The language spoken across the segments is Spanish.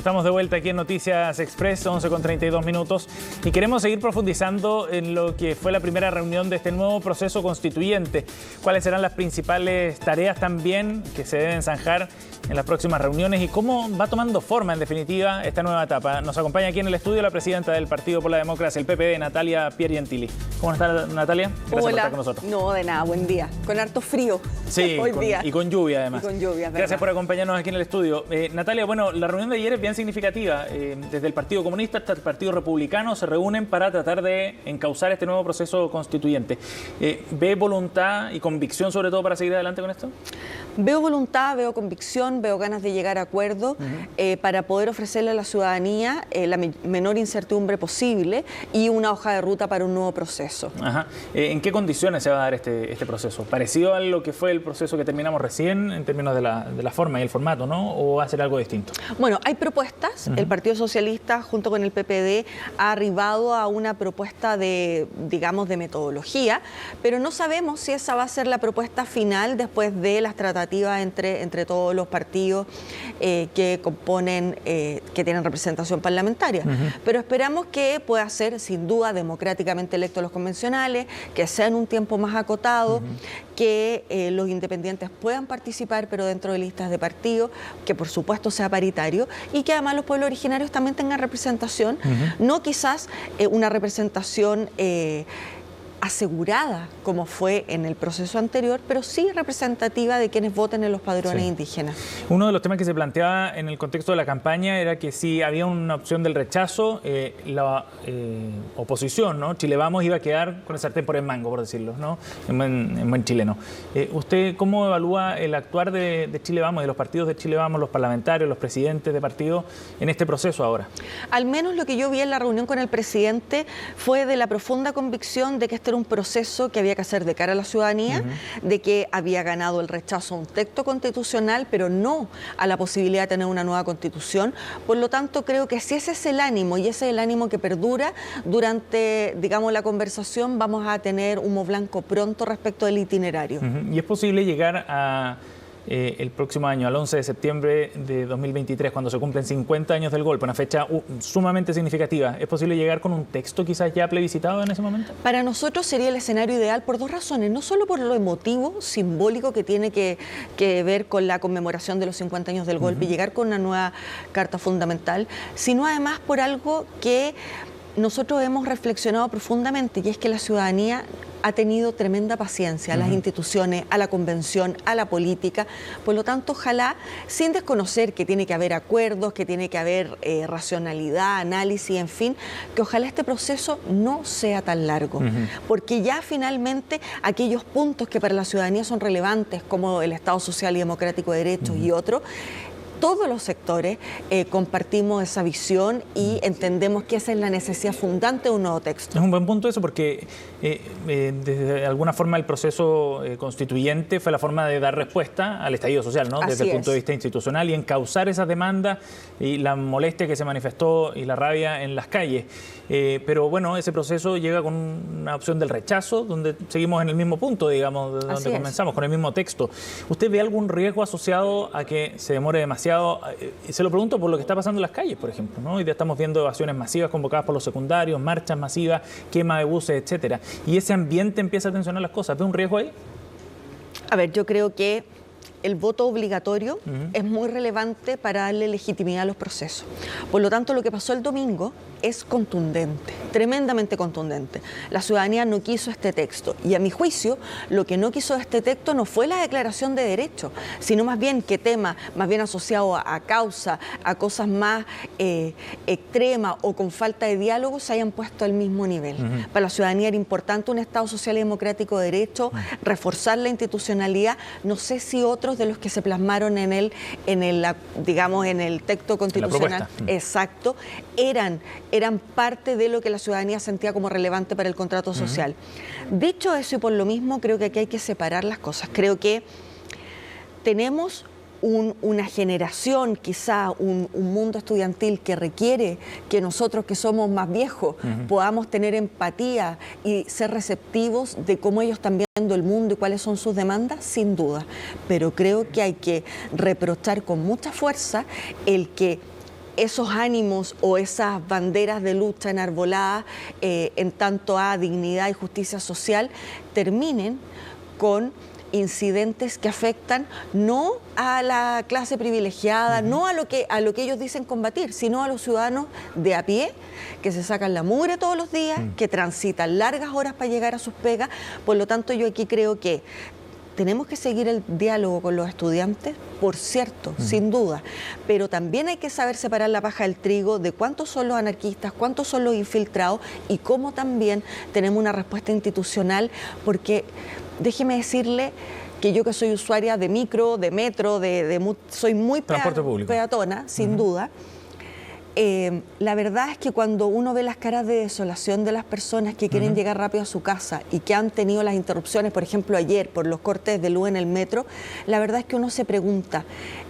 Estamos de vuelta aquí en Noticias Express, 11:32 y queremos seguir profundizando en lo que fue la primera reunión de este nuevo proceso constituyente. ¿Cuáles serán las principales tareas también que se deben zanjar en las próximas reuniones y cómo va tomando forma en definitiva esta nueva etapa? Nos acompaña aquí en el estudio la presidenta del Partido por la Democracia, el PPD, Natalia Piergentili. ¿Cómo está, Natalia? Gracias por estar con nosotros. No, de nada, buen día. Con harto frío sí, hoy día. Y con lluvia además. Y con lluvia, gracias por acompañarnos aquí en el estudio. Natalia, bueno, la reunión de ayer es bien significativa. Desde el Partido Comunista hasta el Partido Republicano se reúnen para tratar de encauzar este nuevo proceso constituyente. ¿Ve voluntad y convicción sobre todo para seguir adelante con esto? Veo voluntad, veo convicción, veo ganas de llegar a acuerdo para poder ofrecerle a la ciudadanía la menor incertidumbre posible y una hoja de ruta para un nuevo proceso. Ajá. ¿En qué condiciones se va a dar este proceso? ¿Parecido a lo que fue el proceso que terminamos recién en términos de la forma y el formato, ¿no? ¿O va a ser algo distinto? Bueno, hay propuestas. El Partido Socialista junto con el PPD ha arribado a una propuesta de, digamos, de metodología, pero no sabemos si esa va a ser la propuesta final después de las tratativas entre todos los partidos que componen, que tienen representación parlamentaria. Pero esperamos que pueda ser, sin duda, democráticamente electos los convencionales, que sea en un tiempo más acotado, que los independientes puedan participar, pero dentro de listas de partido, que por supuesto sea paritario, y que además los pueblos originarios también tengan representación, no quizás una representación asegurada como fue en el proceso anterior, pero sí representativa de quienes voten en los padrones indígenas. Uno de los temas que se planteaba en el contexto de la campaña era que si había una opción del rechazo, la oposición, ¿no? Chile Vamos iba a quedar con el sartén por el mango, por decirlo, ¿no? En buen chileno. ¿Usted cómo evalúa el actuar de Chile Vamos, de los partidos de Chile Vamos, los parlamentarios, los presidentes de partidos en este proceso ahora? Al menos lo que yo vi en la reunión con el presidente fue de la profunda convicción de que este era un proceso que había que hacer de cara a la ciudadanía, de que había ganado el rechazo a un texto constitucional, pero no a la posibilidad de tener una nueva constitución. Por lo tanto, creo que si ese es el ánimo y ese es el ánimo que perdura durante, digamos, la conversación, vamos a tener humo blanco pronto respecto del itinerario. ¿Y es posible llegar a el próximo año, al 11 de septiembre de 2023, cuando se cumplen 50 años del golpe, una fecha sumamente significativa? ¿Es posible llegar con un texto quizás ya plebiscitado en ese momento? Para nosotros sería el escenario ideal por dos razones, no solo por lo emotivo, simbólico que tiene que ver con la conmemoración de los 50 años del golpe y llegar con una nueva carta fundamental, sino además por algo que nosotros hemos reflexionado profundamente, y es que la ciudadanía ha tenido tremenda paciencia a las instituciones, a la convención, a la política. Por lo tanto, ojalá, sin desconocer que tiene que haber acuerdos, que tiene que haber racionalidad, análisis, en fin, que ojalá este proceso no sea tan largo. Porque ya finalmente aquellos puntos que para la ciudadanía son relevantes, como el Estado Social y Democrático de Derechos y otros, todos los sectores compartimos esa visión y entendemos que esa es la necesidad fundante de un nuevo texto. Es un buen punto eso porque desde alguna forma el proceso constituyente fue la forma de dar respuesta al estallido social, ¿no? Desde el punto de vista institucional y encauzar esas demandas y la molestia que se manifestó y la rabia en las calles. Pero bueno, ese proceso llega con una opción del rechazo, donde seguimos en el mismo punto, digamos, de donde comenzamos, con el mismo texto. ¿Usted ve algún riesgo asociado a que se demore demasiado? Se lo pregunto por lo que está pasando en las calles, por ejemplo, ¿no? Hoy día estamos viendo evasiones masivas convocadas por los secundarios, marchas masivas, quema de buses, etcétera. Y ese ambiente empieza a tensionar las cosas. ¿Ve un riesgo ahí? A ver, yo creo que el voto obligatorio es muy relevante para darle legitimidad a los procesos. Por lo tanto, lo que pasó el domingo es contundente, tremendamente contundente. La ciudadanía no quiso este texto y a mi juicio lo que no quiso este texto no fue la declaración de derechos, sino más bien que temas más bien asociados a causa, a cosas más extremas o con falta de diálogo se hayan puesto al mismo nivel. Para la ciudadanía era importante un Estado social y democrático de derecho, reforzar la institucionalidad. No sé si otros de los que se plasmaron en el texto constitucional, exacto, eran parte de lo que la ciudadanía sentía como relevante para el contrato social. Dicho eso, y por lo mismo, creo que aquí hay que separar las cosas. Creo que tenemos una generación, quizá un mundo estudiantil que requiere que nosotros que somos más viejos podamos tener empatía y ser receptivos de cómo ellos están viendo el mundo y cuáles son sus demandas, sin duda. Pero creo que hay que reprochar con mucha fuerza el que esos ánimos o esas banderas de lucha enarboladas en tanto a dignidad y justicia social terminen con incidentes que afectan no a la clase privilegiada, no a lo que ellos dicen combatir, sino a los ciudadanos de a pie, que se sacan la mugre todos los días, que transitan largas horas para llegar a sus pegas. Por lo tanto, yo aquí creo que tenemos que seguir el diálogo con los estudiantes, por cierto, sin duda, pero también hay que saber separar la paja del trigo de cuántos son los anarquistas, cuántos son los infiltrados y cómo también tenemos una respuesta institucional, porque déjeme decirle que yo, que soy usuaria de micro, de metro, soy muy peatona, sin duda. La verdad es que cuando uno ve las caras de desolación de las personas que quieren llegar rápido a su casa y que han tenido las interrupciones, por ejemplo ayer, por los cortes de luz en el metro, la verdad es que uno se pregunta,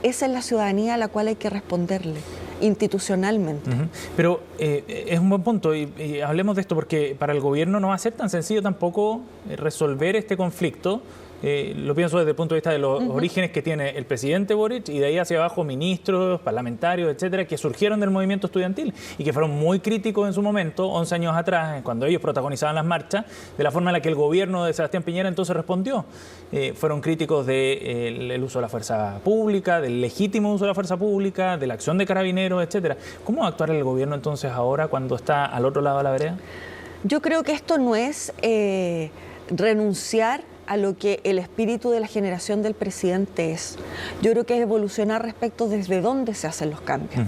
¿esa es la ciudadanía a la cual hay que responderle institucionalmente? Pero es un buen punto y hablemos de esto, porque para el gobierno no va a ser tan sencillo tampoco resolver este conflicto. Lo pienso desde el punto de vista de los orígenes que tiene el presidente Boric y de ahí hacia abajo ministros, parlamentarios, etcétera, que surgieron del movimiento estudiantil y que fueron muy críticos en su momento, 11 años atrás, cuando ellos protagonizaban las marchas, de la forma en la que el gobierno de Sebastián Piñera entonces respondió. Fueron críticos del uso de la fuerza pública, del legítimo uso de la fuerza pública, de la acción de carabineros, etcétera. ¿Cómo va a actuar el gobierno entonces ahora cuando está al otro lado de la vereda? Yo creo que esto no es renunciar a lo que el espíritu de la generación del presidente es. Yo creo que es evolucionar respecto desde dónde se hacen los cambios.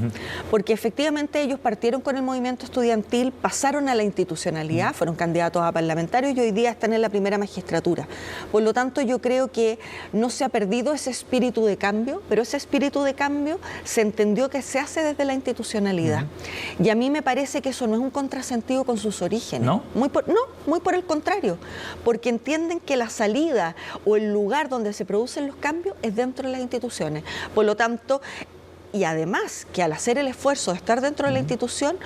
Porque efectivamente ellos partieron con el movimiento estudiantil, pasaron a la institucionalidad, fueron candidatos a parlamentarios y hoy día están en la primera magistratura. Por lo tanto, yo creo que no se ha perdido ese espíritu de cambio, pero ese espíritu de cambio se entendió que se hace desde la institucionalidad. Y a mí me parece que eso no es un contrasentido con sus orígenes. ¿No? Muy por el contrario, porque entienden que la salida o el lugar donde se producen los cambios es dentro de las instituciones. Por lo tanto, y además que al hacer el esfuerzo de estar dentro de la institución,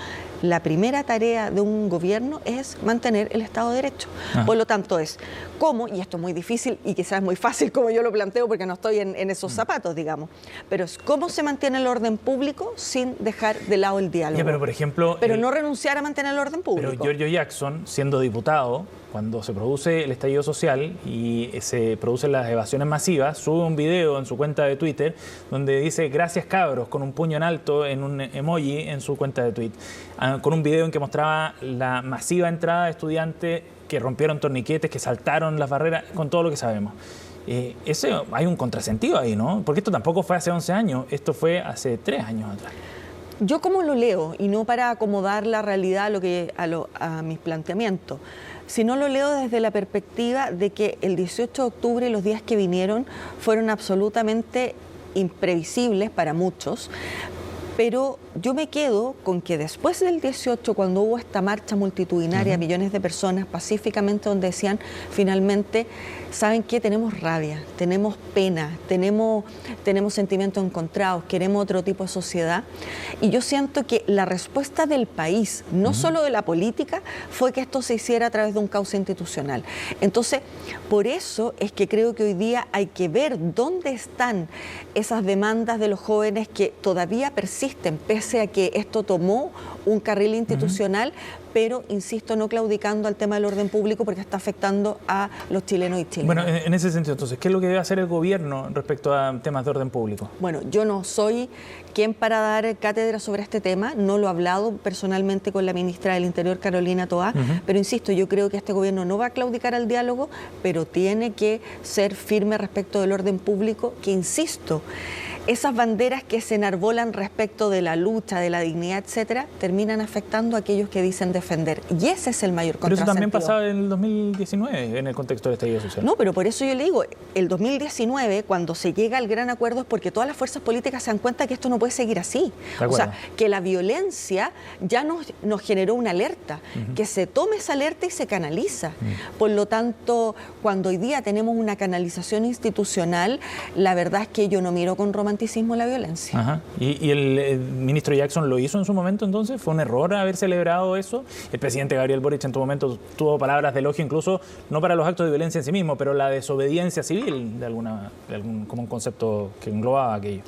la primera tarea de un gobierno es mantener el Estado de Derecho. Por lo tanto es cómo, y esto es muy difícil y quizás es muy fácil como yo lo planteo porque no estoy en esos zapatos, digamos, pero es cómo se mantiene el orden público sin dejar de lado el diálogo. Pero por ejemplo... no renunciar a mantener el orden público. Pero Giorgio Jackson, siendo diputado, cuando se produce el estallido social y se producen las evasiones masivas, sube un video en su cuenta de Twitter donde dice "gracias cabros" con un puño en alto en un emoji en su cuenta de Twitter, con un video en que mostraba la masiva entrada de estudiantes que rompieron torniquetes, que saltaron las barreras, con todo lo que sabemos. Hay un contrasentido ahí, ¿no? Porque esto tampoco fue hace 11 años, esto fue hace 3 años atrás. Yo como lo leo, y no para acomodar la realidad a mis planteamientos, sino lo leo desde la perspectiva de que el 18 de octubre y los días que vinieron fueron absolutamente imprevisibles para muchos, pero yo me quedo con que después del 18, cuando hubo esta marcha multitudinaria, millones de personas pacíficamente, donde decían finalmente, ¿saben qué? Tenemos rabia, tenemos pena, tenemos sentimientos encontrados, queremos otro tipo de sociedad. Y yo siento que la respuesta del país, no solo de la política, fue que esto se hiciera a través de un cauce institucional. Entonces, por eso es que creo que hoy día hay que ver dónde están esas demandas de los jóvenes que todavía persisten, pese a que esto tomó un carril institucional, pero, insisto, no claudicando al tema del orden público porque está afectando a los chilenos y chilenas. Bueno, en ese sentido, entonces, ¿qué es lo que debe hacer el gobierno respecto a temas de orden público? Bueno, yo no soy quien para dar cátedra sobre este tema, no lo he hablado personalmente con la ministra del Interior, Carolina Toá, pero insisto, yo creo que este gobierno no va a claudicar al diálogo, pero tiene que ser firme respecto del orden público, que, insisto, esas banderas que se enarbolan respecto de la lucha, de la dignidad, etcétera, terminan afectando a aquellos que dicen defender. Y ese es el mayor contrasentido. Pero eso también pasaba en el 2019, en el contexto del estallido social. No, pero por eso yo le digo, el 2019, cuando se llega al gran acuerdo, es porque todas las fuerzas políticas se dan cuenta que esto no puede seguir así. O sea, que la violencia ya nos generó una alerta, que se tome esa alerta y se canaliza. Por lo tanto, cuando hoy día tenemos una canalización institucional, la verdad es que yo no miro con romanticismo la violencia. ¿Y el ministro Jackson lo hizo en su momento entonces? ¿Fue un error haber celebrado eso? El presidente Gabriel Boric en tu momento tuvo palabras de elogio, incluso no para los actos de violencia en sí mismo, pero la desobediencia civil, como un concepto que englobaba aquello.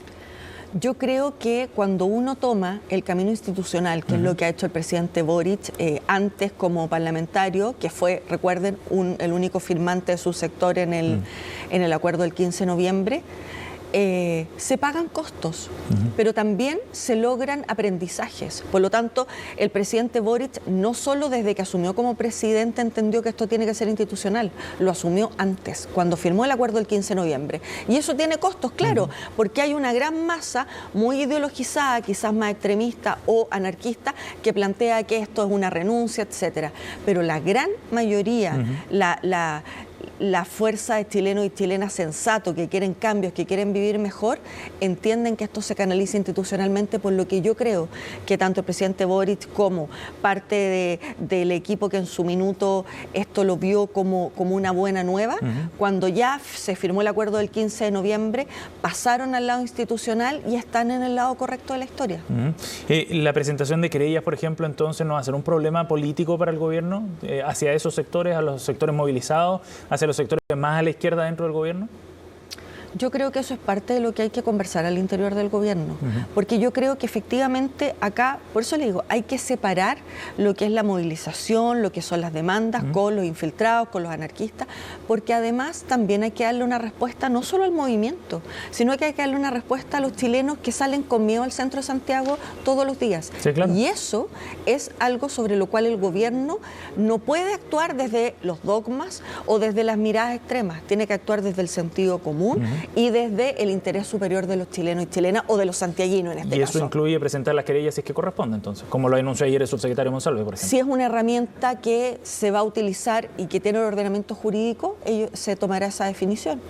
Yo creo que cuando uno toma el camino institucional, que es lo que ha hecho el presidente Boric antes como parlamentario, que fue, recuerden, el único firmante de su sector en el acuerdo del 15 de noviembre, se pagan costos, pero también se logran aprendizajes. Por lo tanto, el presidente Boric no solo desde que asumió como presidente entendió que esto tiene que ser institucional, lo asumió antes, cuando firmó el acuerdo del 15 de noviembre. Y eso tiene costos, claro, porque hay una gran masa muy ideologizada, quizás más extremista o anarquista, que plantea que esto es una renuncia, etcétera. Pero la gran mayoría, la fuerza de chilenos y chilenas sensatos que quieren cambios, que quieren vivir mejor, entienden que esto se canaliza institucionalmente, por lo que yo creo que tanto el presidente Boric como parte del equipo que en su minuto esto lo vio como una buena nueva, cuando ya se firmó el acuerdo del 15 de noviembre, pasaron al lado institucional y están en el lado correcto de la historia. La presentación de querellas, por ejemplo, entonces no va a ser un problema político para el gobierno, hacia esos sectores, a los sectores movilizados, hacia los sectores más a la izquierda dentro del gobierno? Yo creo que eso es parte de lo que hay que conversar al interior del gobierno, porque yo creo que efectivamente acá, por eso le digo, hay que separar lo que es la movilización, lo que son las demandas con los infiltrados, con los anarquistas, porque además también hay que darle una respuesta no solo al movimiento, sino que hay que darle una respuesta a los chilenos que salen con miedo al centro de Santiago todos los días. Sí, claro. Y eso es algo sobre lo cual el gobierno no puede actuar desde los dogmas o desde las miradas extremas, tiene que actuar desde el sentido común y desde el interés superior de los chilenos y chilenas o de los santiaguinos en este caso. Y eso incluye presentar las querellas si es que corresponde, entonces, como lo anunció ayer el subsecretario Monsalve, por ejemplo. Si es una herramienta que se va a utilizar y que tiene el ordenamiento jurídico, se tomará esa definición.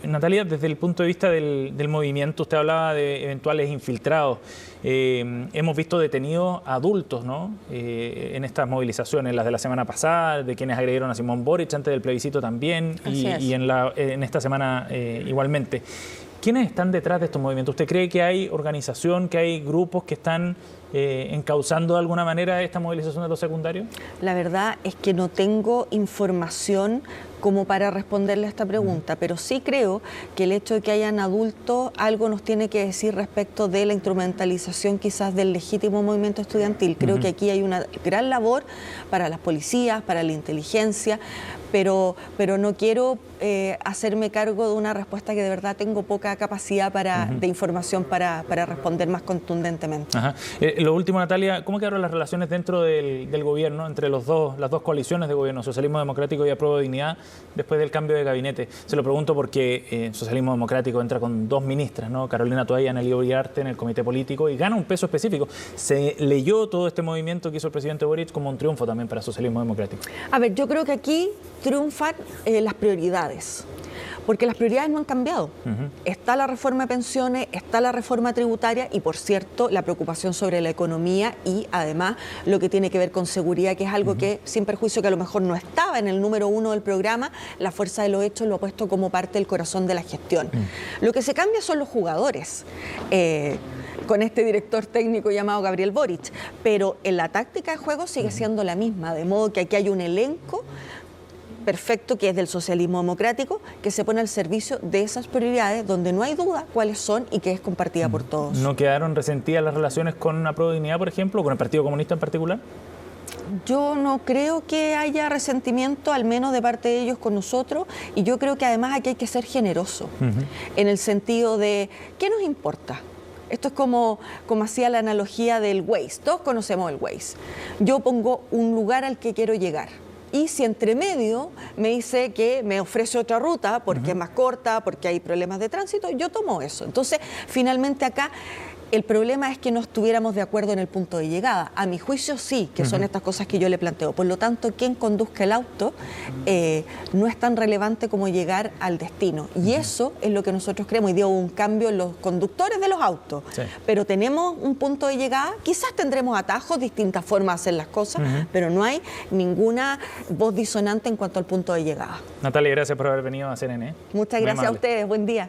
Natalia, desde el punto de vista del movimiento, usted hablaba de eventuales infiltrados. Hemos visto detenidos adultos, ¿no? En estas movilizaciones, las de la semana pasada, de quienes agredieron a Simón Boric antes del plebiscito también, y en esta semana igualmente. ¿Quiénes están detrás de estos movimientos? ¿Usted cree que hay organización, que hay grupos que están encauzando de alguna manera esta movilización de los secundarios? La verdad es que no tengo información como para responderle a esta pregunta, pero sí creo que el hecho de que hayan adultos algo nos tiene que decir respecto de la instrumentalización quizás del legítimo movimiento estudiantil. Creo que aquí hay una gran labor para las policías, para la inteligencia, pero no quiero hacerme cargo de una respuesta que de verdad tengo poca capacidad de información para responder más contundentemente. Lo último, Natalia, ¿cómo quedaron las relaciones dentro del gobierno, entre las dos coaliciones de gobierno, Socialismo Democrático y Apruebo Dignidad, después del cambio de gabinete? Se lo pregunto porque Socialismo Democrático entra con dos ministras, ¿no? Carolina Toaya y Analía Uriarte en el comité político y gana un peso específico. Se leyó todo este movimiento que hizo el presidente Boric como un triunfo también para Socialismo Democrático. A ver, yo creo que aquí triunfan las prioridades, porque las prioridades no han cambiado. Está la reforma de pensiones, está la reforma tributaria y, por cierto, la preocupación sobre la economía y, además, lo que tiene que ver con seguridad, que es algo que, sin perjuicio que a lo mejor no estaba en el número 1 del programa, la fuerza de los hechos lo ha puesto como parte del corazón de la gestión. Lo que se cambia son los jugadores. Con este director técnico llamado Gabriel Boric, pero en la táctica de juego sigue siendo la misma, de modo que aquí hay un elenco perfecto que es del socialismo democrático, que se pone al servicio de esas prioridades donde no hay duda cuáles son y que es compartida por todos. ¿No quedaron resentidas las relaciones con Apruebo Dignidad, por ejemplo, o con el Partido Comunista en particular? Yo no creo que haya resentimiento, al menos de parte de ellos con nosotros, y yo creo que además aquí hay que ser generoso, en el sentido de, ¿qué nos importa? Esto es como hacía la analogía del Waze, todos conocemos el Waze. Yo pongo un lugar al que quiero llegar. Y si entre medio me dice que me ofrece otra ruta porque es más corta, porque hay problemas de tránsito, yo tomo eso. Entonces, finalmente acá el problema es que no estuviéramos de acuerdo en el punto de llegada. A mi juicio sí, que son estas cosas que yo le planteo. Por lo tanto, quien conduzca el auto no es tan relevante como llegar al destino. Y eso es lo que nosotros creemos. Y dio un cambio en los conductores de los autos. Sí. Pero tenemos un punto de llegada. Quizás tendremos atajos, distintas formas de hacer las cosas, pero no hay ninguna voz disonante en cuanto al punto de llegada. Natalia, gracias por haber venido a CNN. Muchas gracias a ustedes. Buen día.